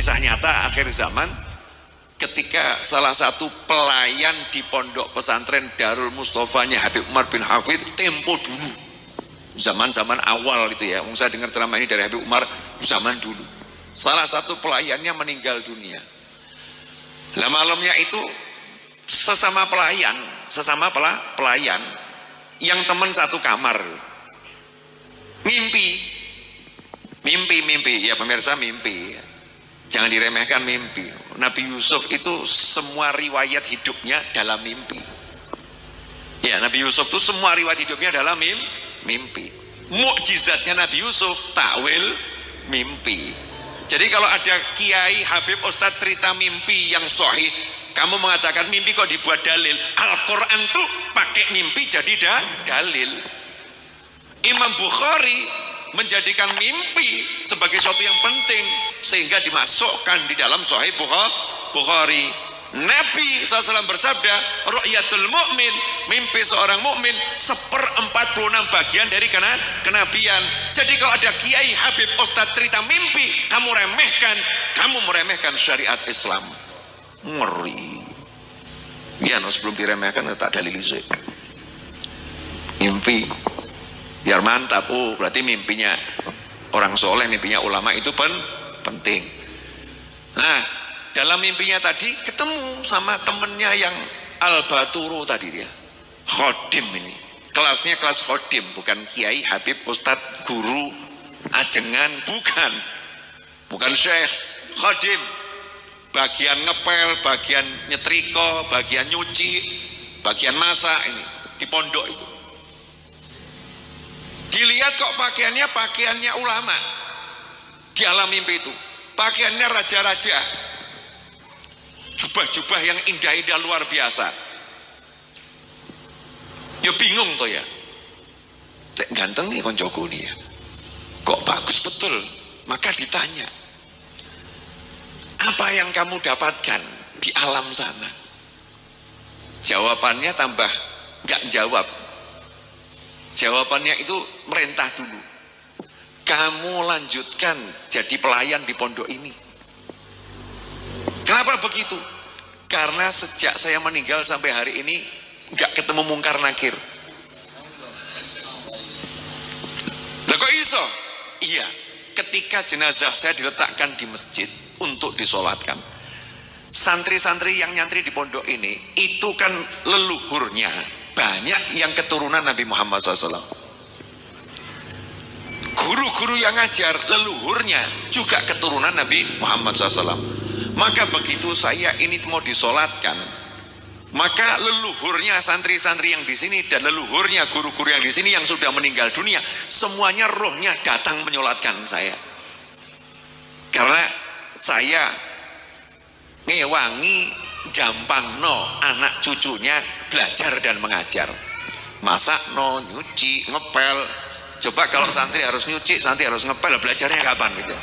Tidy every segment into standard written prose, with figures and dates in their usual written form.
kisah nyata akhir zaman ketika salah satu pelayan di pondok pesantren Darul Mustofanya Habib Umar bin Hafid tempo dulu, zaman-zaman awal itu ya, saya dengar ceramah ini dari Habib Umar zaman dulu, salah satu pelayannya meninggal dunia. Lah malamnya itu sesama pelayan yang teman satu kamar mimpi ya pemirsa, mimpi, jangan diremehkan mimpi. Nabi Yusuf itu semua riwayat hidupnya dalam mimpi ya, Nabi Yusuf itu semua riwayat hidupnya dalam mimpi. Mukjizatnya Nabi Yusuf takwil mimpi. Jadi kalau ada kiai Habib Ustadz cerita mimpi yang sahih, kamu mengatakan mimpi kok dibuat dalil, Al-Quran tuh pakai mimpi jadi dalil. Imam Bukhari menjadikan mimpi sebagai sesuatu yang penting sehingga dimasukkan di dalam Sahih Bukhari. Nabi SAW bersabda, ru'yatul mu'min, mimpi seorang mukmin 1/46 bagian dari kenabian. Jadi kalau ada kiai Habib Ustadz cerita mimpi, kamu meremehkan syariat Islam. Ngeri ya, sebelum diremehkan tak dalil sih. Mimpi biar mantap, oh berarti mimpinya orang soleh, mimpinya ulama itu penting. Nah, dalam mimpinya tadi ketemu sama temennya yang Al-Baturu tadi, dia khodim, ini kelasnya kelas khodim, bukan kiai Habib Ustadz guru ajengan, bukan syekh, khodim, bagian ngepel, bagian nyetrika, bagian nyuci, bagian masak, ini di pondok itu. Dilihat kok pakaiannya ulama di alam mimpi itu, pakaiannya raja-raja, jubah-jubah yang indah-indah luar biasa. Ya bingung toh ya, cek ganteng nih koncoku nih ya, kok bagus betul. Maka ditanya, apa yang kamu dapatkan di alam sana? Jawabannya tambah nggak jawab. Jawabannya itu merintah dulu, kamu lanjutkan jadi pelayan di pondok ini. Kenapa begitu? Karena sejak saya meninggal sampai hari ini nggak ketemu mungkar nakir. Lah kok iso? Iya, ketika jenazah saya diletakkan di masjid untuk disolatkan, santri-santri yang nyantri di pondok ini itu kan leluhurnya banyak yang keturunan Nabi Muhammad SAW. Guru-guru yang ngajar leluhurnya juga keturunan Nabi Muhammad SAW. Maka begitu saya ini mau disolatkan, maka leluhurnya santri-santri yang di sini dan leluhurnya guru-guru yang di sini yang sudah meninggal dunia, semuanya rohnya datang menyolatkan saya. Karena saya ngewangi gampang anak cucunya belajar dan mengajar, masak nyuci, ngepel. Coba kalau santri harus nyuci, santri harus ngepel, belajarnya kapan gitu?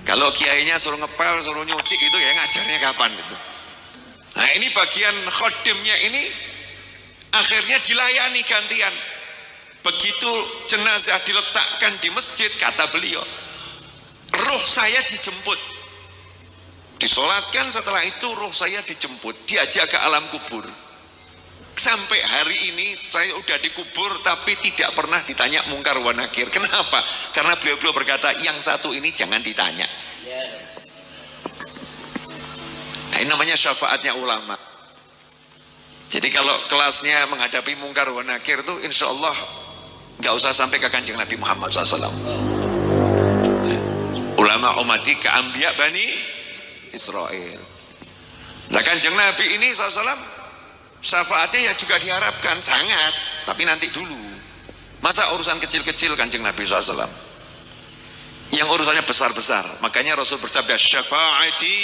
Kalau kiainya suruh ngepel, suruh nyuci itu ya ngajarnya kapan gitu? Nah ini bagian khodimnya ini akhirnya dilayani gantian. Begitu jenazah diletakkan di masjid, kata beliau, ruh saya dijemput, disolatkan, setelah itu ruh saya dijemput, diajak ke alam kubur. Sampai hari ini saya udah dikubur tapi tidak pernah ditanya mungkar wa nakir. Kenapa? Karena beliau berkata, yang satu ini jangan ditanya. Nah, ini namanya syafaatnya ulama. Jadi kalau kelasnya menghadapi mungkar wa nakir itu insya Allah gak usah sampai ke kanjeng Nabi Muhammad SAW. Ulama umati ke anbiya bani Israel. Nah kanjeng Nabi ini SAW syafaatnya ya juga diharapkan sangat, tapi nanti dulu. Masa urusan kecil-kecil kanjeng Nabi SAW, yang urusannya besar-besar. Makanya Rasul bersabda, syafaati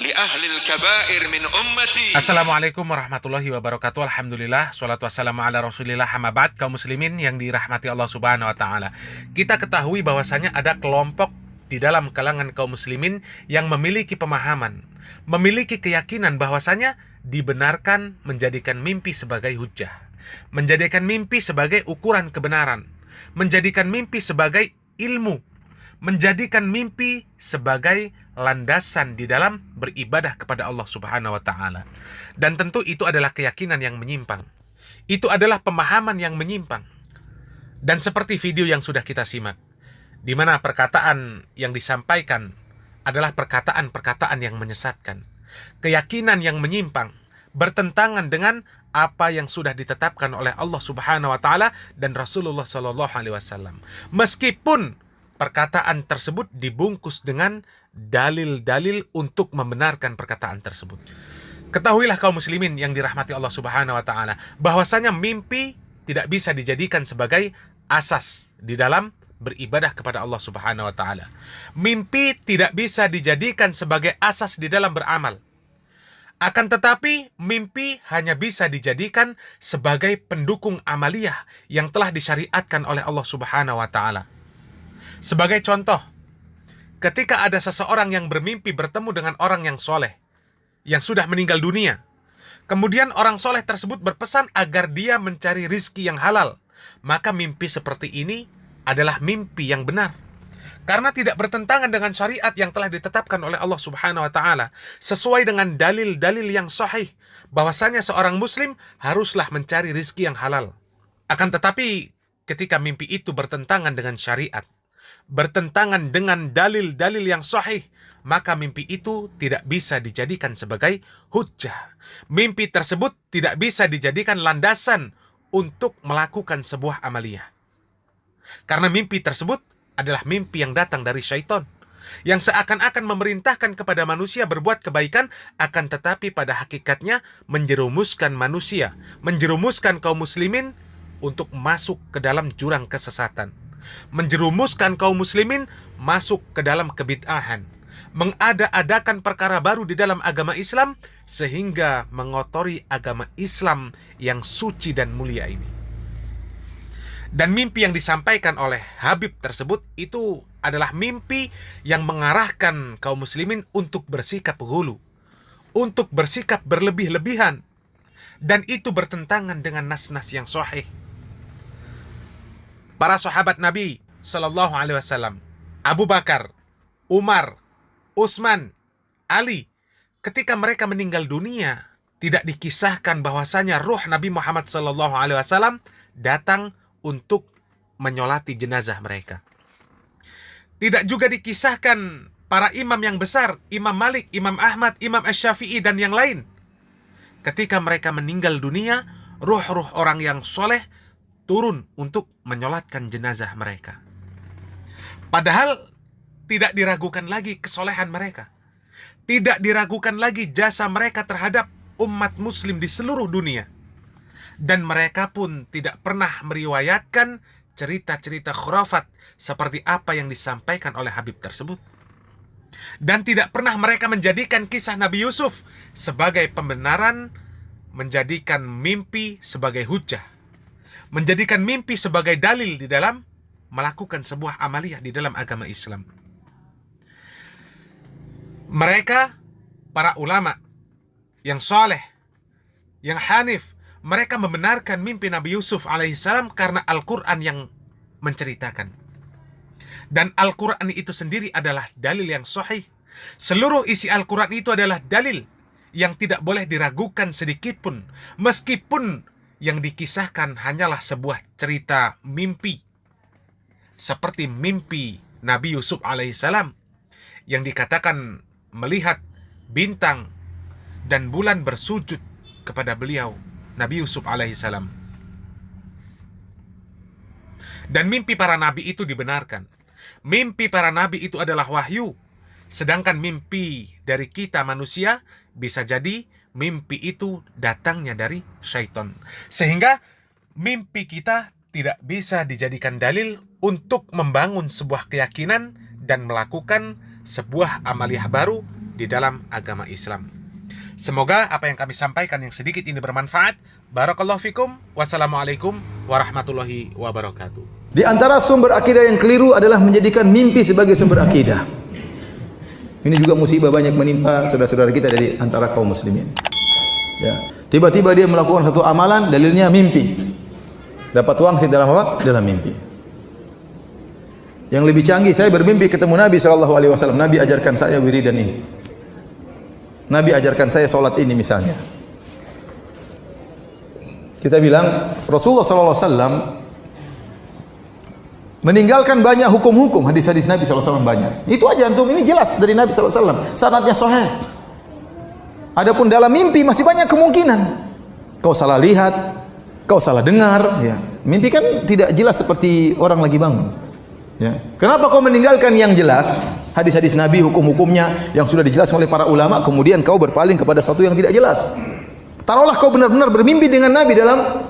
li ahlil kabair min ummati. Assalamualaikum warahmatullahi wabarakatuh. Alhamdulillah, sholatu wassalamu ala rasulillah, amma ba'd. Kaum muslimin yang dirahmati Allah subhanahu wa ta'ala, kita ketahui bahwasanya ada kelompok di dalam kalangan kaum muslimin yang memiliki pemahaman, memiliki keyakinan bahwasanya dibenarkan menjadikan mimpi sebagai hujjah, menjadikan mimpi sebagai ukuran kebenaran, menjadikan mimpi sebagai ilmu, menjadikan mimpi sebagai landasan di dalam beribadah kepada Allah Subhanahu wa taala. Dan tentu itu adalah keyakinan yang menyimpang. Itu adalah pemahaman yang menyimpang. Dan seperti video yang sudah kita simak, di mana perkataan yang disampaikan adalah perkataan-perkataan yang menyesatkan. Keyakinan yang menyimpang, bertentangan dengan apa yang sudah ditetapkan oleh Allah Subhanahu wa taala dan Rasulullah sallallahu alaihi wasallam. Meskipun perkataan tersebut dibungkus dengan dalil-dalil untuk membenarkan perkataan tersebut. Ketahuilah kaum muslimin yang dirahmati Allah Subhanahu wa taala, bahwasanya mimpi tidak bisa dijadikan sebagai asas di dalam beribadah kepada Allah Subhanahu wa taala. Mimpi tidak bisa dijadikan sebagai asas di dalam beramal. Akan tetapi, mimpi hanya bisa dijadikan sebagai pendukung amaliyah yang telah disyariatkan oleh Allah Subhanahu wa taala. Sebagai contoh, ketika ada seseorang yang bermimpi bertemu dengan orang yang soleh, yang sudah meninggal dunia, kemudian orang soleh tersebut berpesan agar dia mencari rizki yang halal, maka mimpi seperti ini adalah mimpi yang benar. Karena tidak bertentangan dengan syariat yang telah ditetapkan oleh Allah Subhanahu wa taala, sesuai dengan dalil-dalil yang sahih bahwasanya seorang muslim haruslah mencari rizki yang halal. Akan tetapi ketika mimpi itu bertentangan dengan syariat, bertentangan dengan dalil-dalil yang sahih, maka mimpi itu tidak bisa dijadikan sebagai hujjah. Mimpi tersebut tidak bisa dijadikan landasan untuk melakukan sebuah amaliyah. Karena mimpi tersebut adalah mimpi yang datang dari syaitan, yang seakan-akan memerintahkan kepada manusia berbuat kebaikan, akan tetapi pada hakikatnya menjerumuskan manusia, menjerumuskan kaum muslimin untuk masuk ke dalam jurang kesesatan, menjerumuskan kaum muslimin masuk ke dalam kebid'ahan, mengada-adakan perkara baru di dalam agama Islam, sehingga mengotori agama Islam yang suci dan mulia ini. Dan mimpi yang disampaikan oleh Habib tersebut itu adalah mimpi yang mengarahkan kaum muslimin untuk bersikap hulu, untuk bersikap berlebih-lebihan, dan itu bertentangan dengan nas-nas yang sahih. Para sahabat Nabi Sallallahu Alaihi Wasallam, Abu Bakar, Umar, Utsman, Ali, ketika mereka meninggal dunia, tidak dikisahkan bahwasanya ruh Nabi Muhammad Sallallahu Alaihi Wasallam datang untuk menyolati jenazah mereka. Tidak juga dikisahkan para imam yang besar, Imam Malik, Imam Ahmad, Imam Asy-Syafi'i, dan yang lain. Ketika mereka meninggal dunia, ruh-ruh orang yang soleh turun untuk menyolatkan jenazah mereka. Padahal tidak diragukan lagi kesolehan mereka. Tidak diragukan lagi jasa mereka terhadap umat muslim di seluruh dunia. Dan mereka pun tidak pernah meriwayatkan cerita-cerita khurafat seperti apa yang disampaikan oleh Habib tersebut. Dan tidak pernah mereka menjadikan kisah Nabi Yusuf sebagai pembenaran, menjadikan mimpi sebagai hujjah, menjadikan mimpi sebagai dalil di dalam melakukan sebuah amaliyah di dalam agama Islam. Mereka, para ulama yang soleh, yang hanif, mereka membenarkan mimpi Nabi Yusuf alaihissalam karena Al-Quran yang menceritakan. Dan Al-Quran itu sendiri adalah dalil yang sahih. Seluruh isi Al-Quran itu adalah dalil yang tidak boleh diragukan sedikit pun, meskipun yang dikisahkan hanyalah sebuah cerita mimpi, seperti mimpi Nabi Yusuf alaihissalam yang dikatakan melihat bintang dan bulan bersujud kepada beliau, Nabi Yusuf alaihissalam. Dan mimpi para nabi itu dibenarkan. Mimpi para nabi itu adalah wahyu. Sedangkan mimpi dari kita manusia bisa jadi mimpi itu datangnya dari syaitan. Sehingga mimpi kita tidak bisa dijadikan dalil untuk membangun sebuah keyakinan dan melakukan sebuah amaliyah baru di dalam agama Islam. Semoga apa yang kami sampaikan yang sedikit ini bermanfaat. Barakallahu fikum. Wassalamualaikum warahmatullahi wabarakatuh. Di antara sumber akidah yang keliru adalah menjadikan mimpi sebagai sumber akidah. Ini juga musibah banyak menimpa saudara-saudara kita dari antara kaum muslimin. Ya, tiba-tiba dia melakukan satu amalan, dalilnya mimpi. Dapat uang sih dalam apa? Dalam mimpi. Yang lebih canggih, saya bermimpi ketemu Nabi SAW. Nabi ajarkan saya wiridan ini. Nabi ajarkan saya solat ini misalnya. Kita bilang Rasulullah SAW meninggalkan banyak hukum-hukum, hadis-hadis Nabi SAW banyak. Itu aja antum, ini jelas dari Nabi SAW. Sanadnya sahih. Adapun dalam mimpi masih banyak kemungkinan. Kau salah lihat, kau salah dengar. Ya. Mimpi kan tidak jelas seperti orang lagi bangun. Ya. Kenapa kau meninggalkan yang jelas? Hadis-hadis Nabi, hukum-hukumnya yang sudah dijelaskan oleh para ulama, kemudian kau berpaling kepada sesuatu yang tidak jelas. Taruhlah kau benar-benar bermimpi dengan Nabi dalam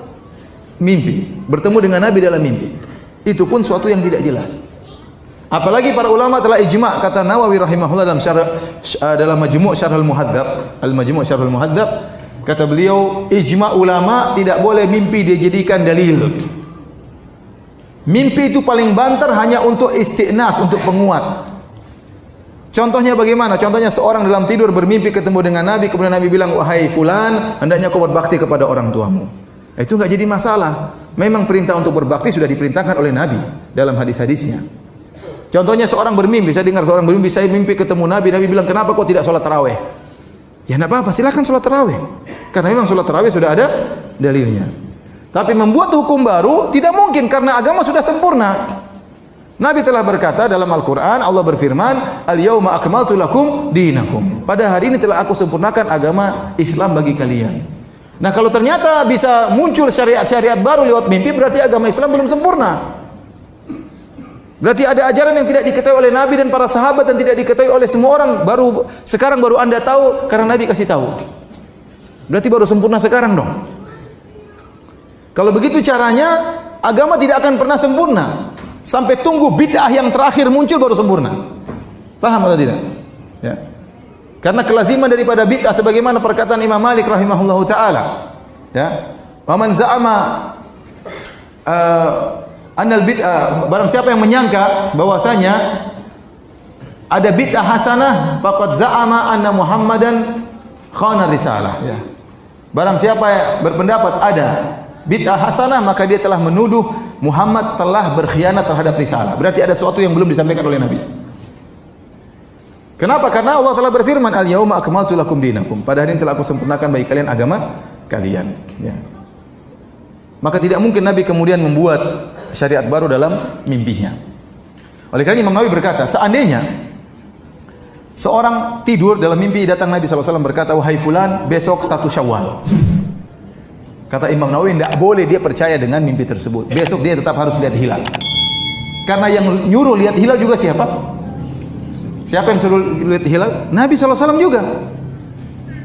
mimpi, bertemu dengan Nabi dalam mimpi. Itu pun suatu yang tidak jelas. Apalagi para ulama telah ijma', kata Nawawi rahimahullah dalam Majmu' Syarh al-Muhadzab, Al-Majmu' Syarh al-Muhadzab, kata beliau, ijma' ulama tidak boleh mimpi dijadikan dalil. Mimpi itu paling banter hanya untuk istiqnas, untuk penguat. Contohnya bagaimana? Contohnya seorang dalam tidur bermimpi ketemu dengan Nabi, kemudian Nabi bilang, wahai fulan, hendaknya kau berbakti kepada orang tuamu. Itu enggak jadi masalah. Memang perintah untuk berbakti sudah diperintahkan oleh Nabi dalam hadis-hadisnya. Contohnya seorang bermimpi, saya dengar seorang bermimpi, saya mimpi ketemu Nabi, Nabi bilang, kenapa kau tidak sholat tarawih? Ya enggak apa-apa, silakan sholat tarawih. Karena memang sholat tarawih sudah ada dalilnya. Tapi membuat hukum baru tidak mungkin karena agama sudah sempurna. Nabi telah berkata dalam Al-Quran, Allah berfirman, Al-yawma akmaltu lakum dinakum. Pada hari ini telah aku sempurnakan agama Islam bagi kalian. Nah kalau ternyata bisa muncul syariat-syariat baru lewat mimpi, berarti agama Islam belum sempurna. Berarti ada ajaran yang tidak diketahui oleh Nabi dan para sahabat dan tidak diketahui oleh semua orang. Sekarang baru Anda tahu karena Nabi kasih tahu. Berarti baru sempurna sekarang dong. Kalau begitu caranya, agama tidak akan pernah sempurna sampai tunggu bid'ah yang terakhir muncul baru sempurna. Paham atau tidak? Ya. Karena kelaziman daripada bid'ah sebagaimana perkataan Imam Malik rahimahullahu taala, ya. Wa man za'ama annal bid'ah, barang siapa yang menyangka bahwasanya ada bid'ah hasanah, faqad za'ama anna Muhammadan khana risalah, ya. Barang siapa berpendapat ada bid'ah hasanah, maka dia telah menuduh Muhammad telah berkhianat terhadap risalah. Berarti ada sesuatu yang belum disampaikan oleh Nabi. Kenapa? Karena Allah telah berfirman, Al-yawma akmaltu lakum dinakum. Pada hari ini telah aku sempurnakan bagi kalian agama kalian. Ya. Maka tidak mungkin Nabi kemudian membuat syariat baru dalam mimpinya. Oleh karena Imam Nawawi berkata, seandainya seorang tidur dalam mimpi, datang Nabi SAW berkata, wahai fulan, besok 1 Syawal. Kata Imam Nawawi, tidak boleh dia percaya dengan mimpi tersebut. Besok dia tetap harus lihat hilal. Karena yang nyuruh lihat hilal juga siapa? Siapa yang suruh lihat hilal? Nabi SAW juga.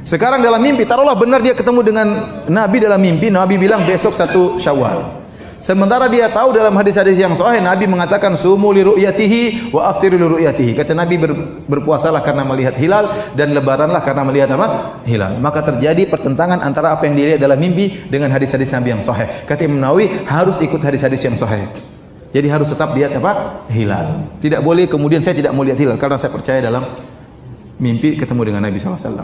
Sekarang dalam mimpi, taruhlah benar dia ketemu dengan Nabi dalam mimpi, Nabi bilang besok 1 Syawal. Sementara dia tahu dalam hadis-hadis yang sahih, Nabi mengatakan sumu li ru'yatihi wa aftiru li ru'yatihi. Kata Nabi, berpuasalah karena melihat hilal dan lebaranlah karena melihat apa? Hilal. Maka terjadi pertentangan antara apa yang dilihat dalam mimpi dengan hadis-hadis Nabi yang sahih. Kata Imam Nawawi, harus ikut hadis-hadis yang sahih. Jadi harus tetap lihat apa? Hilal. Tidak boleh kemudian saya tidak mau lihat hilal karena saya percaya dalam mimpi ketemu dengan Nabi SAW.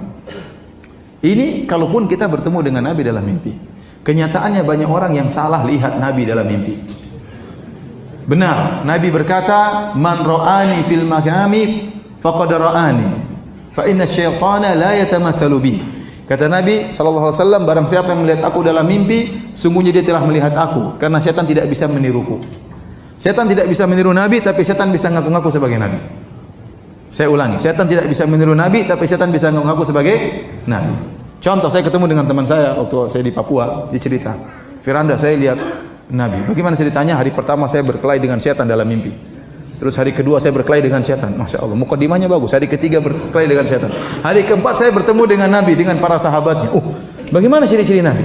Ini kalaupun kita bertemu dengan Nabi dalam mimpi. Kenyataannya banyak orang yang salah lihat Nabi dalam mimpi. Benar, Nabi berkata, "Man ra'ani fil manami faqad ra'ani, fa inna syaitana la yatamatsalu bi." Kata Nabi sallallahu alaihi wasallam, barang siapa yang melihat aku dalam mimpi, sungguhnya dia telah melihat aku, karena setan tidak bisa meniruku. Setan tidak bisa meniru Nabi, tapi setan bisa ngaku-ngaku sebagai Nabi. Saya ulangi, setan tidak bisa meniru Nabi, tapi setan bisa ngaku-ngaku sebagai Nabi. Contoh, saya ketemu dengan teman saya waktu saya di Papua, dia cerita, Firanda, saya lihat Nabi. Bagaimana ceritanya? Hari pertama saya berkelahi dengan setan dalam mimpi. Terus hari kedua saya berkelahi dengan setan. Masya Allah, mukadimahnya bagus. Hari ketiga berkelahi dengan setan. Hari keempat saya bertemu dengan Nabi, dengan para sahabatnya. Bagaimana ciri-ciri Nabi?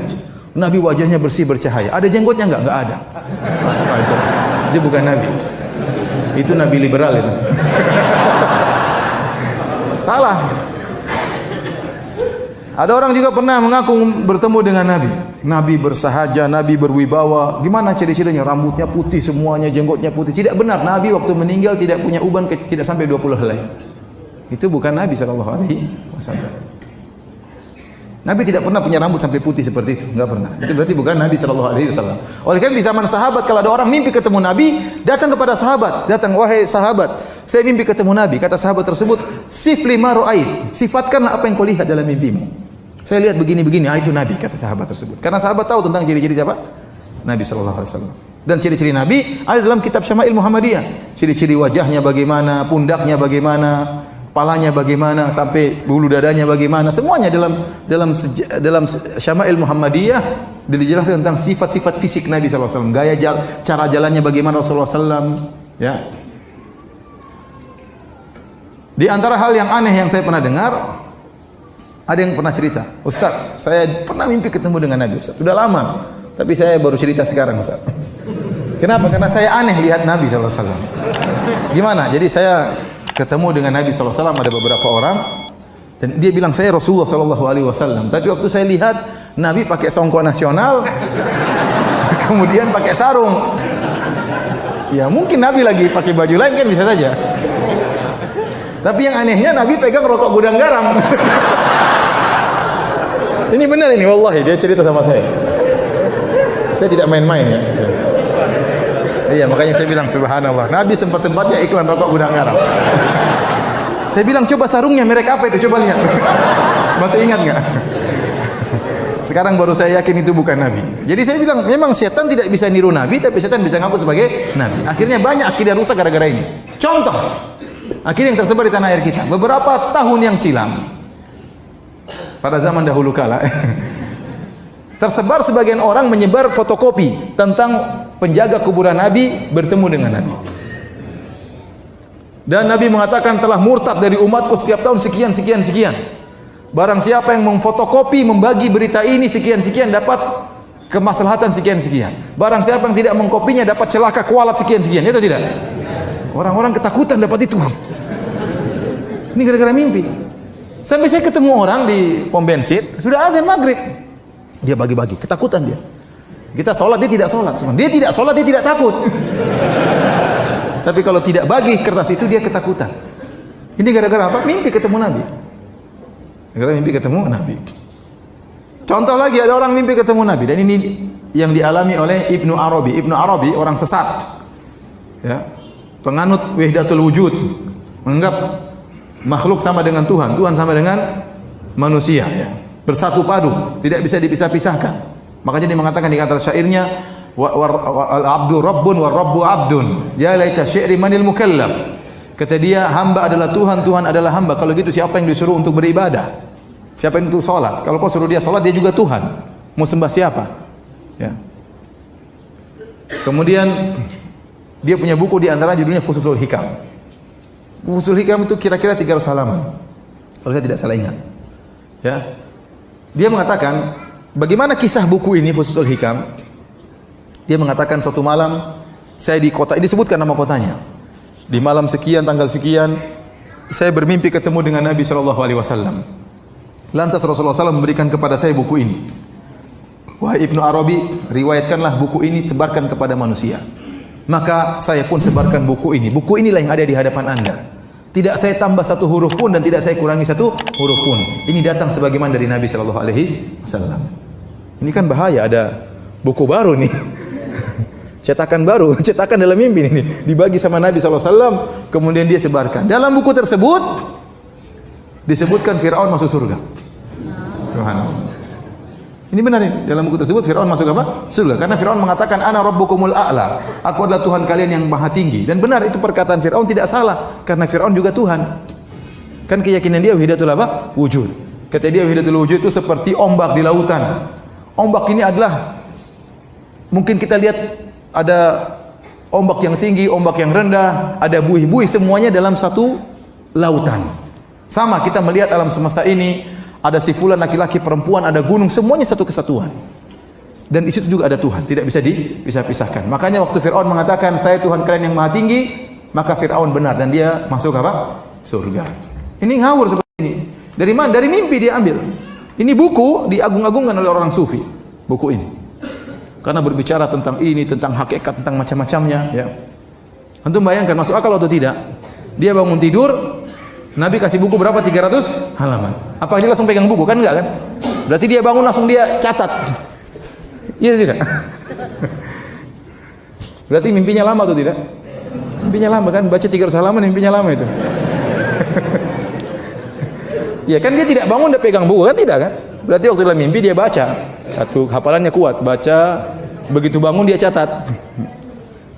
Nabi wajahnya bersih, bercahaya. Ada jenggotnya enggak? Enggak ada. Apa itu? Dia bukan Nabi. Itu Nabi liberal itu. Salah. Ada orang juga pernah mengaku bertemu dengan Nabi. Nabi bersahaja, Nabi berwibawa. Gimana ciri-cirinya? Rambutnya putih semuanya, jenggotnya putih. Tidak benar. Nabi waktu meninggal tidak punya uban, tidak sampai 20 helai. Itu bukan Nabi SAW. Nabi tidak pernah punya rambut sampai putih seperti itu, enggak pernah. Itu berarti bukan Nabi sallallahu alaihi wasallam. Oleh karena di zaman sahabat kalau ada orang mimpi ketemu Nabi, datang kepada sahabat, datang, wahai sahabat, saya mimpi ketemu Nabi. Kata sahabat tersebut, sifli ma ra'ait, sifatkanlah apa yang kau lihat dalam mimpimu. Saya lihat begini-begini, itu Nabi, kata sahabat tersebut. Karena sahabat tahu tentang ciri-ciri siapa? Nabi sallallahu alaihi wasallam. Dan ciri-ciri Nabi ada dalam kitab Syama'il Muhammadiyah. Ciri-ciri wajahnya bagaimana, pundaknya bagaimana, kepalanya bagaimana, sampai bulu dadanya bagaimana, semuanya dalam Syama'il Muhammadiyah dijelaskan tentang sifat-sifat fisik Nabi sallallahu alaihi wasallam, cara jalannya bagaimana Rasulullah sallallahu, ya. Di antara hal yang aneh yang saya pernah dengar, ada yang pernah cerita, Ustaz, saya pernah mimpi ketemu dengan Nabi, Ustaz. Sudah lama, tapi saya baru cerita sekarang, Ustaz. Kenapa? Karena saya aneh lihat Nabi sallallahu alaihi wasallam. Gimana? Jadi saya ketemu dengan Nabi SAW, ada beberapa orang, dan dia bilang saya Rasulullah SAW. Tapi waktu saya lihat Nabi pakai songkok nasional, kemudian pakai sarung. Ya mungkin Nabi lagi pakai baju lain kan bisa saja. Tapi yang anehnya Nabi pegang rokok gudang garam. Ini benar ini, wallahi dia cerita sama saya. Saya tidak main-main ya. Iya, makanya saya bilang subhanallah. Nabi sempat-sempatnya iklan rokok gudang garam. Saya bilang coba sarungnya merek apa itu, coba lihat. Masih ingat nggak? Sekarang baru saya yakin itu bukan Nabi. Jadi saya bilang memang setan tidak bisa niru Nabi, tapi setan bisa ngaku sebagai Nabi. Akhirnya banyak akidah rusak gara-gara ini. Contoh, akidah yang tersebar di tanah air kita. Beberapa tahun yang silam, pada zaman dahulu kala, tersebar sebagian orang menyebar fotokopi tentang penjaga kuburan Nabi bertemu dengan Nabi. Dan Nabi mengatakan telah murtad dari umatku setiap tahun sekian. Barang siapa yang memfotokopi, membagi berita ini sekian dapat kemaslahatan sekian. Barang siapa yang tidak mengkopinya dapat celaka kualat sekian. Itu tidak? Orang-orang ketakutan dapat itu. Ini gara-gara mimpi. Sampai saya ketemu orang di pom bensin, sudah azan maghrib. Dia bagi-bagi, ketakutan dia. Kita sholat, dia tidak sholat. Dia tidak sholat, dia tidak takut. Tapi kalau tidak bagi kertas itu, dia ketakutan. Ini gara-gara apa? Mimpi ketemu Nabi. Gara-gara mimpi ketemu Nabi. Contoh lagi, ada orang mimpi ketemu Nabi. Dan ini yang dialami oleh Ibnu Arabi. Ibnu Arabi orang sesat, ya, penganut wahdatul wujud, menganggap makhluk sama dengan Tuhan, Tuhan sama dengan manusia, ya, bersatu padu, tidak bisa dipisah-pisahkan. Makanya dia mengatakan di antara syairnya, al-abdu rabbun wa rabbu abdun, ya laita syi'ri manil mukallaf. Kata dia, hamba adalah Tuhan, Tuhan adalah hamba. Kalau gitu siapa yang disuruh untuk beribadah? Siapa yang untuk salat? Kalau kau suruh dia salat, dia juga Tuhan. Mau sembah siapa? Ya. Kemudian dia punya buku di antara judulnya Fususul Hikam. Fususul Hikam itu kira-kira 300 halaman. Kalau saya tidak salah ingat. Ya. Dia mengatakan, bagaimana kisah buku ini Fususul Hikam? Dia mengatakan suatu malam saya di kota, ini disebutkan nama kotanya. Di malam sekian, tanggal sekian, saya bermimpi ketemu dengan Nabi sallallahu alaihi wasallam. Lantas Rasulullah SAW memberikan kepada saya buku ini. Wahai Ibnu Arabi, riwayatkanlah buku ini, sebarkan kepada manusia. Maka saya pun sebarkan buku ini. Buku inilah yang ada di hadapan Anda. Tidak saya tambah satu huruf pun dan tidak saya kurangi satu huruf pun. Ini datang sebagaimana dari Nabi sallallahu alaihi wasallam. Ini kan bahaya, ada buku baru nih. Cetakan baru, cetakan dalam mimpi ini dibagi sama Nabi sallallahu alaihi wasallam, kemudian dia sebarkan. Dalam buku tersebut disebutkan Firaun masuk surga. Subhanallah. Ini benar ini. Dalam buku tersebut Firaun masuk apa? Surga. Karena Firaun mengatakan ana rabbukumul a'la. Aku adalah Tuhan kalian yang maha tinggi. Dan benar itu perkataan Firaun tidak salah, karena Firaun juga Tuhan. Kan keyakinan dia wahidatul apa? Wujud. Kata dia wahidatul wujud itu seperti ombak di lautan. Ombak ini adalah, mungkin kita lihat ada ombak yang tinggi, ombak yang rendah, ada buih-buih, semuanya dalam satu lautan. Sama kita melihat alam semesta ini, ada si fulan laki-laki, perempuan, ada gunung, semuanya satu kesatuan. Dan di situ juga ada Tuhan, tidak bisa dipisah-pisahkan. Makanya waktu Firaun mengatakan saya Tuhan kalian yang maha tinggi, maka Firaun benar dan dia masuk apa? Surga. Ini ngawur seperti ini. Dari mana? Dari mimpi dia ambil. Ini buku diagung-agungkan oleh orang sufi. Buku ini. Karena berbicara tentang ini, tentang hakikat, tentang macam-macamnya, ya. Antum bayangkan masuk akal atau tidak? Dia bangun tidur, Nabi kasih buku berapa? 300 halaman. Apa dia langsung pegang buku? Kan enggak kan? Berarti dia bangun langsung dia catat. Iya tidak? Berarti mimpinya lama atau tidak? Mimpinya lama kan? Baca 300 halaman mimpinya lama itu. Ya kan dia tidak bangun dia pegang buku kan tidak kan? Berarti waktu dalam mimpi dia baca. Satu hafalannya kuat, baca, begitu bangun dia catat.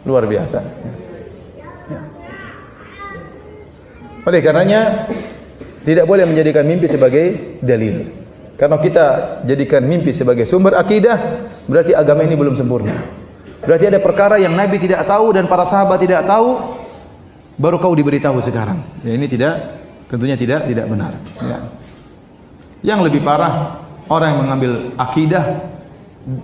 Luar biasa. Ya. Oleh karenanya tidak boleh menjadikan mimpi sebagai dalil. Karena kita jadikan mimpi sebagai sumber akidah, berarti agama ini belum sempurna. Berarti ada perkara yang Nabi tidak tahu dan para sahabat tidak tahu, baru kau diberitahu sekarang. Ya, ini tentunya tidak benar. Ya. Yang lebih parah, orang yang mengambil akidah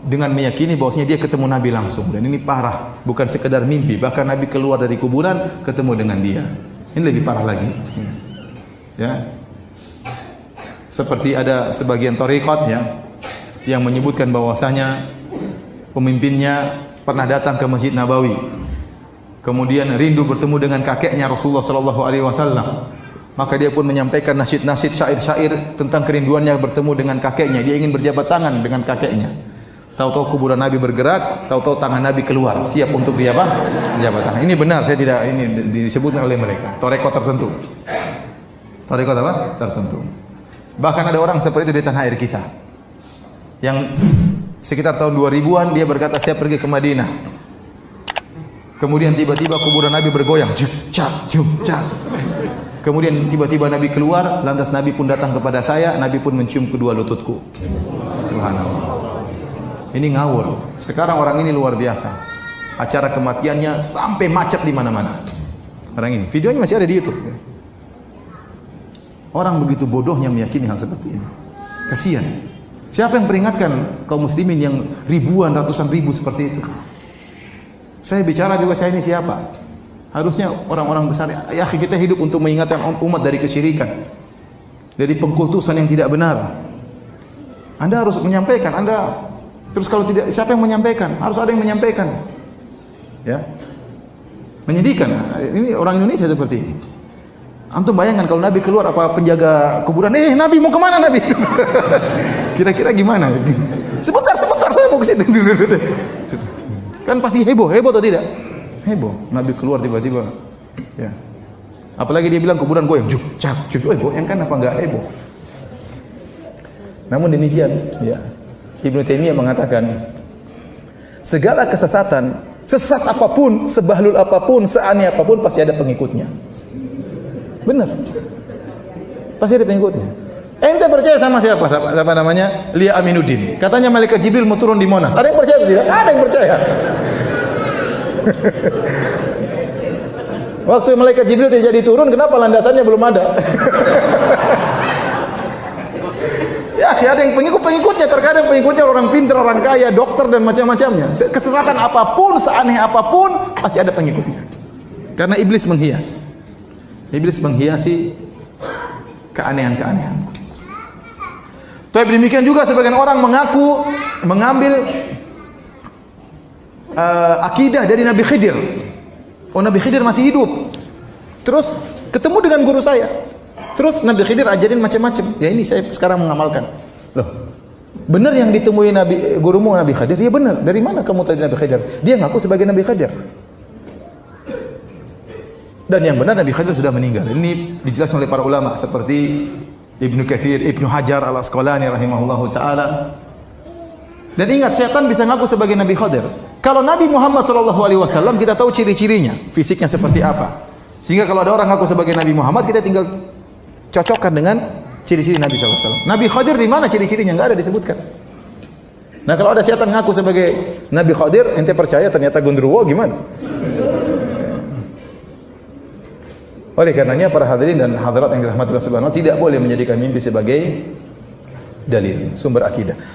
dengan meyakini bahwasanya dia ketemu Nabi langsung, dan ini parah, bukan sekedar mimpi, bahkan Nabi keluar dari kuburan ketemu dengan dia. Ini lebih parah lagi. Ya. Seperti ada sebagian thariqat ya yang menyebutkan bahwasanya pemimpinnya pernah datang ke Masjid Nabawi. Kemudian rindu bertemu dengan kakeknya Rasulullah sallallahu alaihi wasallam. Maka dia pun menyampaikan nasyid-nasyid, syair-syair tentang kerinduannya bertemu dengan kakeknya. Dia ingin berjabat tangan dengan kakeknya. Tahu-tahu kuburan Nabi bergerak, tahu-tahu tangan Nabi keluar, siap untuk dia apa? Berjabat tangan. Ini benar, saya tidak, ini disebutkan oleh mereka. Thariqat tertentu. Thariqat apa? Tertentu. Bahkan ada orang seperti itu di tanah air kita. Yang sekitar tahun 2000-an dia berkata saya pergi ke Madinah. Kemudian tiba-tiba kuburan Nabi bergoyang. Cak. Kemudian tiba-tiba Nabi keluar, lantas Nabi pun datang kepada saya, Nabi pun mencium kedua lututku. Subhanallah. Ini ngawur. Sekarang orang ini luar biasa. Acara kematiannya sampai macet di mana-mana. Orang ini, videonya masih ada di YouTube. Orang begitu bodohnya meyakini hal seperti ini. Kasihan. Siapa yang peringatkan kaum muslimin yang ribuan, ratusan ribu seperti itu? Saya bicara juga, saya ini siapa? Harusnya orang-orang besar, ya kita hidup untuk mengingatkan umat dari kesyirikan, dari pengkultusan yang tidak benar. Anda harus menyampaikan, terus kalau tidak, siapa yang menyampaikan? Harus ada yang menyampaikan. Ya. Menyedihkan. Ini orang Indonesia seperti ini. Antum bayangkan kalau Nabi keluar, apa penjaga kuburan, Nabi mau kemana Nabi? Kira-kira gimana? Sebentar, saya mau ke situ. Kan pasti heboh atau tidak? Heboh. Nabi keluar tiba-tiba. Ya. Apalagi dia bilang kuburan goyang, goyang kan apa enggak heboh? Namun demikian, ya. Ibnu Taimiyah mengatakan, segala kesesatan, sesat apapun, sebahlul apapun, seaneh apapun, pasti ada pengikutnya. Benar. Pasti ada pengikutnya. Ente percaya sama siapa? Siapa namanya? Lia Aminuddin. Katanya malaikat Jibril mau turun di Monas. Ada yang percaya atau tidak? Ada yang percaya. Waktu malaikat Jibril tidak jadi turun, kenapa landasannya belum ada? Ya, ada yang pengikutnya, terkadang pengikutnya orang pintar, orang kaya, dokter dan macam-macamnya. Kesesatan apapun, seaneh apapun, pasti ada pengikutnya. Karena iblis menghias. Iblis menghiasi keanehan-keanehan. Tapi demikian juga sebagian orang mengambil akidah dari Nabi Khidir. Oh, Nabi Khidir masih hidup. Terus ketemu dengan guru saya. Terus Nabi Khidir ajarin macam-macam. Ya ini saya sekarang mengamalkan. Loh, benar yang ditemui gurumu Nabi Khidir? Ya benar. Dari mana kamu tahu Nabi Khidir? Dia ngaku sebagai Nabi Khidir. Dan yang benar Nabi Khidir sudah meninggal. Ini dijelaskan oleh para ulama seperti Ibnu Katsir, Ibnu Hajar Al-Asqalani rahimahullahu taala. Dan ingat, setan bisa ngaku sebagai Nabi Khidir. Kalau Nabi Muhammad SAW kita tahu ciri-cirinya, fisiknya seperti apa. Sehingga kalau ada orang ngaku sebagai Nabi Muhammad, kita tinggal cocokkan dengan ciri-ciri Nabi SAW. Nabi Khidir di mana ciri-cirinya? Enggak ada disebutkan. Nah, kalau ada setan ngaku sebagai Nabi Khidir, ente percaya ternyata gondruwo gimana? Oleh karenanya para hadirin dan hadirat yang dirahmati Allah Subhanahu wa taala, tidak boleh menjadikan mimpi sebagai dalil, sumber akidah.